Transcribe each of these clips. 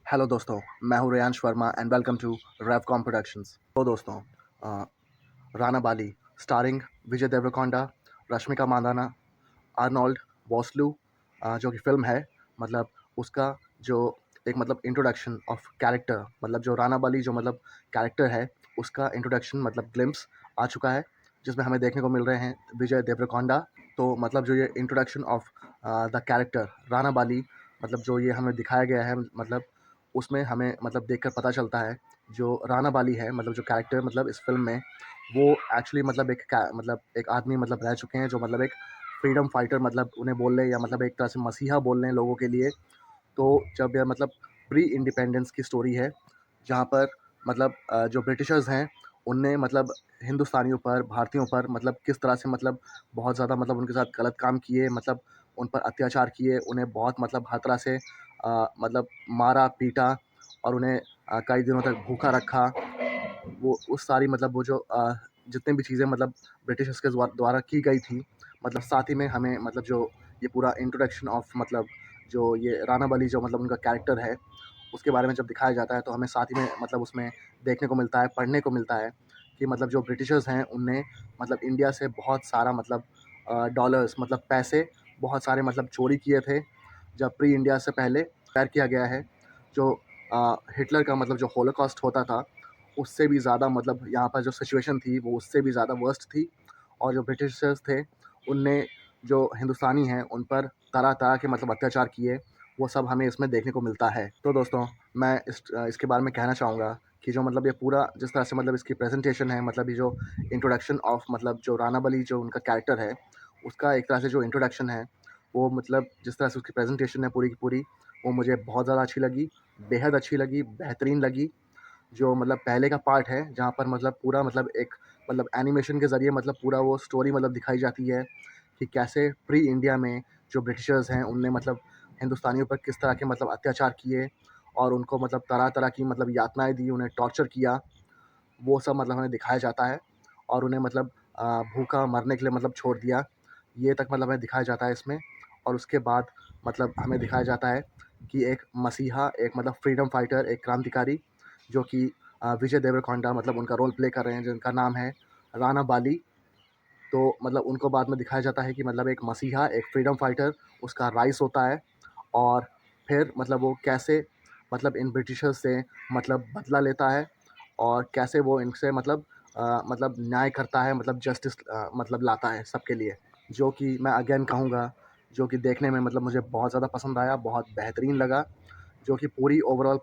Hello दोस्तों, मैं हूँ Reyansh Verma and welcome to Revcom productions. तो दोस्तों, अ, Rana Baali starring Vijay Deverakonda, Rashmika Mandanna, Arnold Vosloo, जो कि फ़िल्म है मतलब उसका जो एक मतलब इंट्रोडक्शन ऑफ कैरेक्टर, मतलब जो राना बाली जो मतलब कैरेक्टर है उसका इंट्रोडक्शन मतलब ग्लिम्प्स आ चुका है, जिसमें हमें देखने को मिल रहे हैं विजय देवरकोंडा। तो मतलब जो ये introduction of the character Rana Baali, मतलब जो ये हमें दिखाया गया है, मतलब उसमें हमें मतलब देखकर पता चलता है जो राना बाली है, मतलब जो कैरेक्टर मतलब इस फ़िल्म में वो एक्चुअली मतलब मतलब एक आदमी मतलब रह चुके हैं, जो मतलब एक फ्रीडम फाइटर मतलब उन्हें बोल लें, या मतलब एक तरह से मसीहा बोल लें लोगों के लिए। तो जब यह मतलब प्री इंडिपेंडेंस की स्टोरी है, जहाँ पर मतलब जो ब्रिटिशर्स हैं उनने मतलब हिंदुस्तानियों पर, भारतीयों पर मतलब किस तरह से मतलब बहुत ज़्यादा मतलब उनके साथ गलत काम किए, मतलब उन पर अत्याचार किए, उन्हें बहुत मतलब हर तरह से मतलब मारा पीटा और उन्हें कई दिनों तक भूखा रखा। वो उस सारी मतलब वो जो जितनी भी चीज़ें मतलब ब्रिटिशर्स के द्वारा की गई थी, मतलब साथ ही में हमें मतलब जो ये पूरा इंट्रोडक्शन ऑफ मतलब जो ये राना बली जो मतलब उनका कैरेक्टर है, उसके बारे में जब दिखाया जाता है तो हमें साथ ही में मतलब उसमें देखने को मिलता है, पढ़ने को मिलता है कि मतलब जो ब्रिटिशर्स हैं उनने मतलब इंडिया से बहुत सारा मतलब डॉलर्स मतलब पैसे बहुत सारे मतलब चोरी किए थे, जब प्री इंडिया से पहले तैयार किया गया है। जो हिटलर का मतलब जो होलोकॉस्ट होता था, उससे भी ज़्यादा मतलब यहाँ पर जो सिचुएशन थी वो उससे भी ज़्यादा वर्स्ट थी। और जो ब्रिटिशर्स थे उनने जो हिंदुस्तानी हैं उन पर तरह तरह के मतलब अत्याचार किए, वो सब हमें इसमें देखने को मिलता है। तो दोस्तों, मैं इसके बारे में कहना चाहूँगा कि जो मतलब ये पूरा जिस तरह से मतलब इसकी प्रेजेंटेशन है, मतलब ये जो इंट्रोडक्शन ऑफ मतलब जो राना बली जो उनका कैरेक्टर है, उसका एक तरह से जो इंट्रोडक्शन है, वो मतलब जिस तरह से उसकी प्रेजेंटेशन है पूरी की पूरी, वो मुझे बहुत ज़्यादा अच्छी लगी, बेहद अच्छी लगी, बेहतरीन लगी। जो मतलब पहले का पार्ट है जहाँ पर मतलब पूरा मतलब एक मतलब एनिमेशन के ज़रिए मतलब पूरा वो स्टोरी मतलब दिखाई जाती है कि कैसे प्री इंडिया में जो ब्रिटिशर्स हैं उनने मतलब हिंदुस्तानियों पर किस तरह के मतलब अत्याचार किए और उनको मतलब तरह तरह की मतलब यातनाएं दी, उन्हें टॉर्चर किया, वो सब मतलब हमें दिखाया जाता है। और उन्हें मतलब भूखा मरने के लिए मतलब छोड़ दिया, ये तक मतलब हमें दिखाया जाता है इसमें। और उसके बाद मतलब हमें दिखाया जाता है कि एक मसीहा, एक मतलब फ्रीडम फाइटर, एक क्रांतिकारी जो कि विजय देवरकोंडा मतलब उनका रोल प्ले कर रहे हैं, जिनका नाम है राना बाली। तो मतलब उनको बाद में दिखाया जाता है कि मतलब एक मसीहा, एक फ्रीडम फाइटर, उसका राइज़ होता है। और फिर मतलब वो कैसे मतलब इन ब्रिटिशर्स से मतलब बदला लेता है और कैसे वो इनसे मतलब न्याय करता है, मतलब जस्टिस मतलब लाता है सबके लिए। जो कि मैं अगेन कहूँगा, जो कि देखने में मतलब मुझे बहुत ज़्यादा पसंद आया, बहुत बेहतरीन लगा। जो कि पूरी ओवरऑल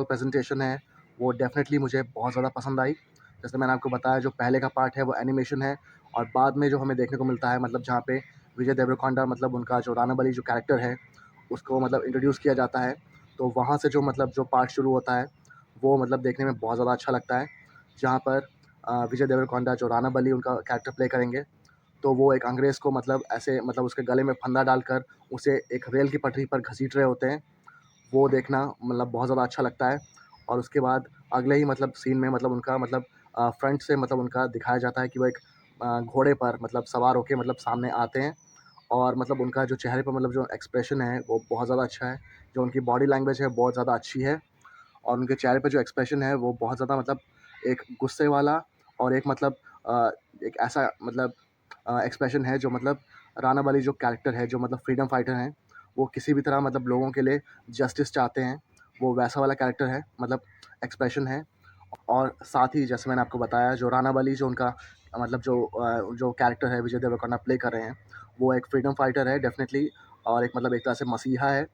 प्रेजेंटेशन है, वो डेफ़िनेटली मुझे बहुत ज़्यादा पसंद आई। जैसे मैंने आपको बताया, जो पहले का पार्ट है वो एनिमेशन है, और बाद में जो हमें देखने को मिलता है मतलब जहाँ पे विजय देवरकोंडा मतलब उनका जो राना बली जो कैरेक्टर है, उसको मतलब इंट्रोड्यूस किया जाता है। तो वहाँ से जो मतलब जो पार्ट शुरू होता है, वो मतलब देखने में बहुत ज़्यादा अच्छा लगता है। जहाँ पर विजय देवरकोंडा जो राना बली उनका कैरेक्टर प्ले करेंगे, तो वो एक अंग्रेज़ को मतलब ऐसे मतलब उसके गले में फंदा डालकर उसे एक रेल की पटरी पर घसीट रहे होते हैं। वो देखना मतलब बहुत ज़्यादा अच्छा लगता है। और उसके बाद अगले ही मतलब सीन में मतलब उनका मतलब फ्रंट से मतलब उनका दिखाया जाता है कि वो एक घोड़े पर मतलब सवार होके मतलब सामने आते हैं। और मतलब उनका जो चेहरे पर मतलब जो एक्सप्रेशन है वो बहुत ज़्यादा अच्छा है। जो उनकी बॉडी लैंग्वेज है बहुत ज़्यादा अच्छी है, और उनके चेहरे पे जो एक्सप्रेशन है वो बहुत ज़्यादा मतलब एक गुस्से वाला, और एक मतलब अ, एक ऐसा मतलब एक्सप्रेशन है जो मतलब राणा वाली जो कैरेक्टर है, जो मतलब फ्रीडम फाइटर हैं, वो किसी भी तरह मतलब लोगों के लिए जस्टिस चाहते हैं, वो वैसा वाला कैरेक्टर है, मतलब एक्सप्रेशन है। और साथ ही जैसे मैंने आपको बताया, जो राणा वाली जो उनका मतलब जो कैरेक्टर है विजय देवरकोंडा प्ले कर रहे हैं, वो एक फ्रीडम फाइटर है डेफ़िनेटली, और एक मतलब एक तरह से मसीहा है।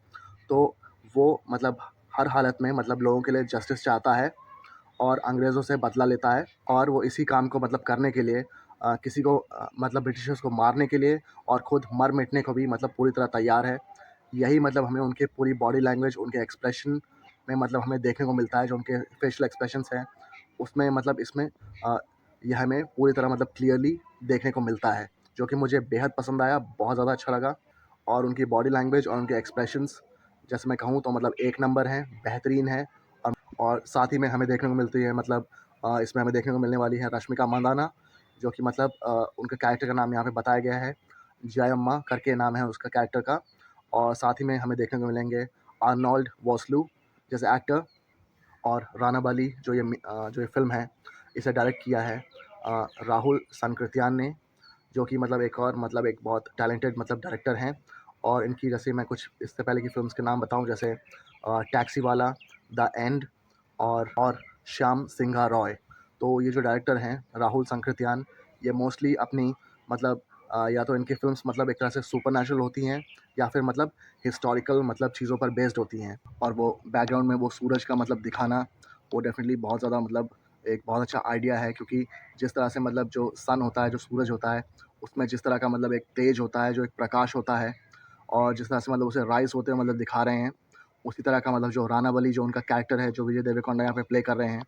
तो वो मतलब हर हालत में मतलब लोगों के लिए जस्टिस चाहता है और अंग्रेज़ों से बदला लेता है, और वो इसी काम को मतलब करने के लिए किसी को मतलब ब्रिटिशर्स को मारने के लिए और खुद मर मिटने को भी मतलब पूरी तरह तैयार है। यही मतलब हमें उनके पूरी बॉडी लैंग्वेज, उनके एक्सप्रेशन में मतलब हमें देखने को मिलता है, जो उनके फेशियल एक्सप्रेशंस हैं, उसमें मतलब इसमें ये हमें पूरी तरह मतलब क्लियरली देखने को मिलता है, जो कि मुझे बेहद पसंद आया, बहुत ज़्यादा अच्छा लगा। और उनकी बॉडी लैंग्वेज और उनके एक्सप्रेशंस जैसे मैं कहूँ तो मतलब एक नंबर हैं, बेहतरीन है। और साथ ही में हमें देखने को मिलती है मतलब इसमें हमें देखने को मिलने वाली है रश्मिका मंदाना, जो कि मतलब उनके कैरेक्टर का नाम यहाँ पे बताया गया है, जयम्मा करके नाम है उसका कैरेक्टर का। और साथ ही में हमें देखने को मिलेंगे आर्नोल्ड वॉस्लू, जैसे एक्टर। और राना बाली जो ये फ़िल्म है, इसे डायरेक्ट किया है राहुल संकृत्यान ने, जो कि मतलब एक और मतलब एक बहुत टैलेंटेड मतलब डायरेक्टर हैं। और इनकी जैसे मैं कुछ इससे पहले की फ़िल्म्स के नाम बताऊँ, जैसे टैक्सी वाला, द एंड और श्याम सिंघा रॉय। तो ये जो डायरेक्टर हैं राहुल संकृत्यान, ये मोस्टली अपनी मतलब या तो इनकी फ़िल्म्स मतलब एक तरह से सुपरनैचुरल होती हैं, या फिर मतलब हिस्टोरिकल मतलब चीज़ों पर बेस्ड होती हैं। और वो बैकग्राउंड में वो सूरज का मतलब दिखाना, वो डेफ़िनेटली बहुत ज़्यादा मतलब एक बहुत अच्छा आइडिया है, क्योंकि जिस तरह से मतलब जो सन होता है, जो सूरज होता है, उसमें जिस तरह का मतलब एक तेज होता है, जो एक प्रकाश होता है, और जिस तरह से मतलब उसे राइज़ होते हुए मतलब दिखा रहे हैं, उसी तरह का मतलब जो राणा बली जो उनका कैरेक्टर है, जो विजय देवरकोंडा यहाँ पे प्ले कर रहे हैं,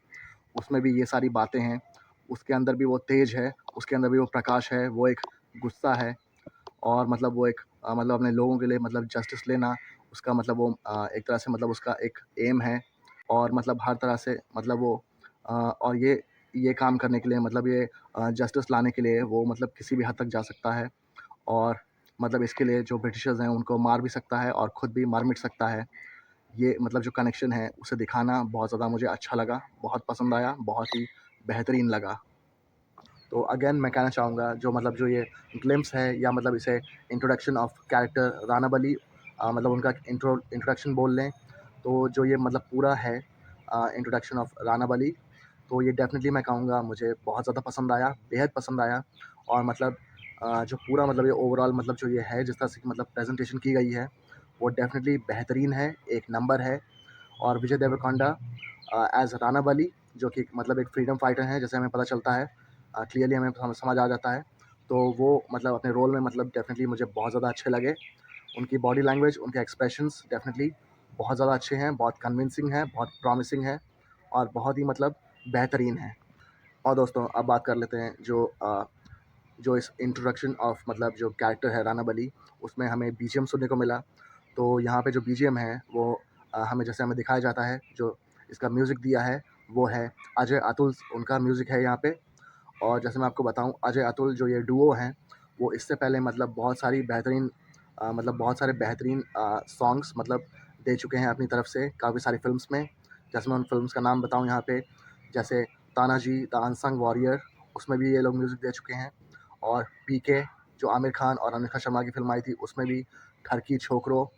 उसमें भी ये सारी बातें हैं। उसके अंदर भी वो तेज है, उसके अंदर भी वो प्रकाश है, वो एक गुस्सा है, और मतलब वो एक मतलब अपने लोगों के लिए मतलब जस्टिस लेना, उसका मतलब वो एक तरह से मतलब उसका एक एम है। और मतलब हर तरह से मतलब वो और ये काम करने के लिए मतलब ये जस्टिस लाने के लिए वो मतलब किसी भी हद तक जा सकता है, और मतलब इसके लिए जो ब्रिटिशर्स हैं उनको मार भी सकता है और खुद भी मर मिट सकता है। ये मतलब जो कनेक्शन है उसे दिखाना बहुत ज़्यादा मुझे अच्छा लगा, बहुत पसंद आया, बहुत ही बेहतरीन लगा। तो अगेन मैं कहना चाहूँगा जो मतलब जो ये ग्लिम्प्स है, या मतलब इसे इंट्रोडक्शन ऑफ कैरेक्टर राणा बली, मतलब उनका इंट्रोडक्शन बोल लें, तो जो ये मतलब पूरा है इंट्रोडक्शन ऑफ राणा बली, तो ये डेफ़िनेटली मैं कहूँगा मुझे बहुत ज़्यादा पसंद आया, बेहद पसंद आया। और मतलब जो पूरा मतलब ये ओवरऑल मतलब जो ये है, जिस तरह से मतलब प्रेज़ेंटेशन की गई है, वो डेफ़िनेटली बेहतरीन है, एक नंबर है। और विजय देवरकोंडा एज़ राणा बली, जो कि मतलब एक फ्रीडम फाइटर हैं, जैसे हमें पता चलता है, क्लियरली हमें समझ आ जाता है। तो वो मतलब अपने रोल में मतलब डेफ़िनेटली मुझे बहुत ज़्यादा अच्छे लगे। उनकी बॉडी लैंग्वेज, उनके एक्सप्रेशंस डेफ़िनेटली बहुत ज़्यादा अच्छे हैं, बहुत कन्विंसिंग हैं, बहुत प्रॉमिसिंग हैं, और बहुत ही मतलब बेहतरीन हैं। और दोस्तों अब बात कर लेते हैं जो इस इंट्रोडक्शन ऑफ मतलब जो कैरेक्टर है राणा बली, उसमें हमें बीजीएम सुनने को मिला। तो यहाँ पे जो बीजीएम है वो हमें दिखाया जाता है, जो इसका म्यूज़िक दिया है वो है अजय अतुल, उनका म्यूज़िक है यहाँ पे। और जैसे मैं आपको बताऊँ, अजय अतुल जो ये डुओ हैं, वो इससे पहले मतलब बहुत सारे बेहतरीन सॉन्ग्स मतलब दे चुके हैं अपनी तरफ से काफ़ी सारी फ़िल्म्स में। जैसे मैं उन फ़िल्म्स का नाम बताऊँ यहाँ पे, जैसे तानाजी द अनसंग वॉरियर, उसमें भी ये लोग म्यूज़िक दे चुके हैं। और पीके, जो आमिर खान और अनुष्का शर्मा की फ़िल्म आई थी, उसमें भी घर की छोकरो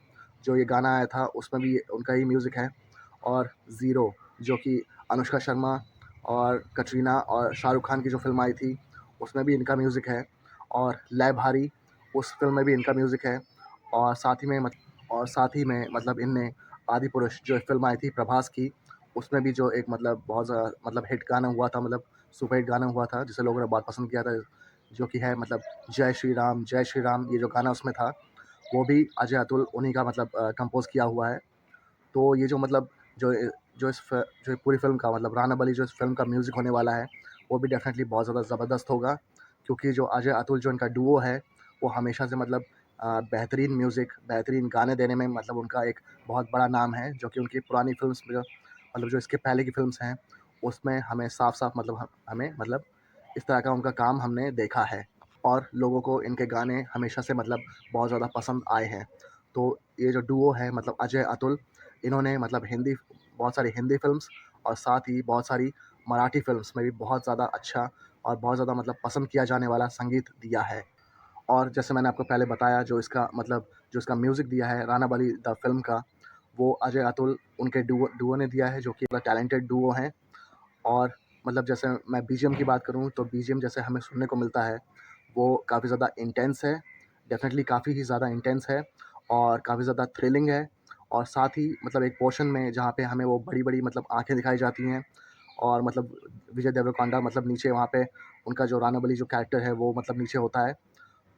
जो ये गाना आया था, उसमें भी उनका ही म्यूज़िक है। और ज़ीरो, जो कि अनुष्का शर्मा और कटरीना और शाहरुख खान की जो फ़िल्म आई थी, उसमें भी इनका म्यूज़िक है। और लय भारी, उस फ़िल्म में भी इनका म्यूज़िक है। और साथ ही में मतलब इनने आदि पुरुष जो एक फ़िल्म आई थी प्रभास की, उसमें भी जो एक मतलब बहुत ज़्यादा मतलब हिट गाना हुआ था, मतलब सुपर हिट गाना हुआ था, जिसे लोगों ने बहुत पसंद किया था, जो कि है मतलब जय श्री राम, ये जो गाना उसमें था, वो भी अजय अतुल उन्हीं का मतलब कंपोज़ किया हुआ है। तो ये जो मतलब जो जो ये पूरी फ़िल्म का मतलब राणा बली जो इस फ़िल्म का म्यूज़िक होने वाला है, वो भी डेफ़िनेटली बहुत ज़्यादा ज़बरदस्त होगा, क्योंकि जो अजय अतुल जो इनका डुओ है, वो हमेशा से मतलब बेहतरीन म्यूज़िक, बेहतरीन गाने देने में मतलब उनका एक बहुत बड़ा नाम है, जो कि उनकी पुरानी फ़िल्म्स में मतलब जो इसके पहले की फ़िल्म्स हैं, उसमें हमें साफ-साफ मतलब हमें मतलब इस तरह का उनका काम हमने देखा है। और लोगों को इनके गाने हमेशा से मतलब बहुत ज़्यादा पसंद आए हैं। तो ये जो डुओ है मतलब अजय अतुल, इन्होंने मतलब बहुत सारी हिंदी फ़िल्म्स और साथ ही बहुत सारी मराठी फ़िल्म्स में भी बहुत ज़्यादा अच्छा और बहुत ज़्यादा मतलब पसंद किया जाने वाला संगीत दिया है। और जैसे मैंने आपको पहले बताया, जो इसका म्यूज़िक दिया है राणा बली द फ़िल्म का, वो अजय अतुल उनके डुओ ने दिया है, जो कि टैलेंटेड डुओ हैं। और मतलब जैसे मैं बीजीएम की बात करूँ, तो बीजीएम जैसे हमें सुनने को मिलता है, वो काफ़ी ज़्यादा इंटेंस है, डेफ़िनेटली काफ़ी ही ज़्यादा इंटेंस है, और काफ़ी ज़्यादा थ्रिलिंग है। और साथ ही मतलब एक पोर्शन में जहाँ पे हमें वो बड़ी-बड़ी मतलब आँखें दिखाई जाती हैं, और मतलब विजय देवरकोंडा मतलब नीचे वहाँ पे उनका जो राणा बली जो कैरेक्टर है, वो मतलब नीचे होता है।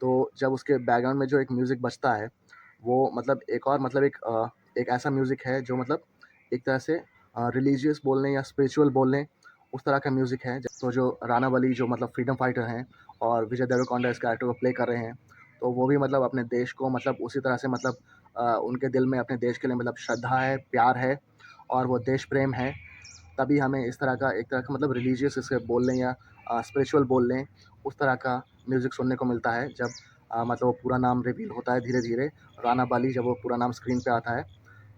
तो जब उसके बैकग्राउंड में जो एक म्यूज़िक बजता है, वो मतलब एक ऐसा म्यूज़िक है जो मतलब एक तरह से रिलीजियस बोल लें या स्पिरिचुअल बोल लें, उस तरह का म्यूज़िक है। तो जो राणा बली जो मतलब फ्रीडम फाइटर हैं, और विजय देवरकोंडा इस कैरेक्टर को प्ले कर रहे हैं, तो वो भी मतलब अपने देश को मतलब उसी तरह से मतलब उनके दिल में अपने देश के लिए मतलब श्रद्धा है, प्यार है, और वो देश प्रेम है। तभी हमें एक तरह का मतलब रिलीजियस इसे बोल लें या स्पिरिचुअल बोल लें, उस तरह का म्यूज़िक सुनने को मिलता है, जब मतलब वो पूरा नाम रिवील होता है धीरे-धीरे, राणा बाली जब वो पूरा नाम स्क्रीन पे आता है,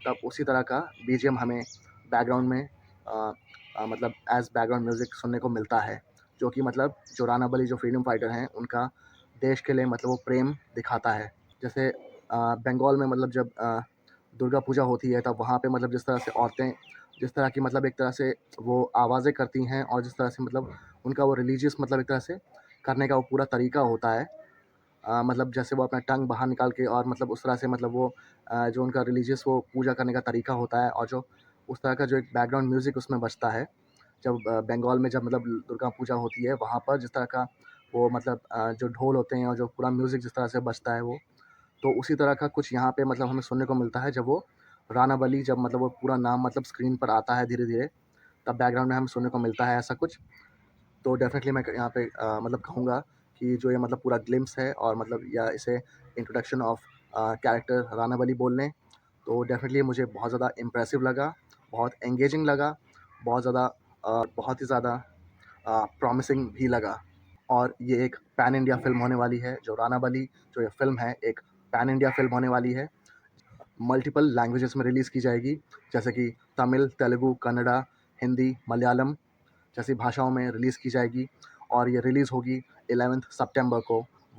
तब उसी तरह का बीजीएम हमें बैकग्राउंड में मतलब एज़ बैकग्राउंड म्यूज़िक सुनने को मिलता है, जो कि मतलब जो राना बली जो फ्रीडम फाइटर हैं, उनका देश के लिए मतलब वो प्रेम दिखाता है। जैसे बंगाल में मतलब जब दुर्गा पूजा होती है, तब वहाँ पे मतलब जिस तरह से औरतें जिस तरह की मतलब एक तरह से वो आवाज़ें करती हैं, और जिस तरह से मतलब उनका वो रिलीजियस मतलब एक तरह से करने का वो पूरा तरीका होता है। मतलब जैसे वो अपना टंग बाहर निकाल के और मतलब उस तरह से मतलब वो जो उनका रिलीजियस वो पूजा करने का तरीका होता है, और जो उस तरह का जो एक बैकग्राउंड म्यूज़िक उसमें बजता है, जब बंगाल में जब मतलब दुर्गा पूजा होती है, वहाँ पर जिस तरह का वो मतलब जो ढोल होते हैं और जो पूरा म्यूज़िक जिस तरह से बजता है वो, तो उसी तरह का कुछ यहाँ पे मतलब हमें सुनने को मिलता है, जब वो राणा बली जब मतलब वो पूरा नाम मतलब स्क्रीन पर आता है धीरे-धीरे, तब बैकग्राउंड में हमें सुनने को मिलता है ऐसा कुछ। तो डेफ़िनेटली मैं क यहाँ पे मतलब कहूँगा कि जो ये मतलब पूरा ग्लिम्प्स है, और मतलब या इसे इंट्रोडक्शन ऑफ कैरेक्टर राणा बली बोल लें, तो डेफ़िनेटली मुझे बहुत ज़्यादा इम्प्रेसिव लगा, बहुत एंगेजिंग लगा, बहुत ही ज़्यादा प्रॉमिसिंग भी लगा। और ये एक पैन इंडिया फ़िल्म होने वाली है, जो राणा बली जो ये फ़िल्म है, एक पैन इंडिया फ़िल्म होने वाली है। मल्टीपल लैंग्वेजेज़ में रिलीज़ की जाएगी, जैसे कि तमिल, तेलुगु, कन्नड़ा, हिंदी, मलयालम जैसी भाषाओं में रिलीज़ की जाएगी, और ये रिलीज़ होगी 11 सितंबर को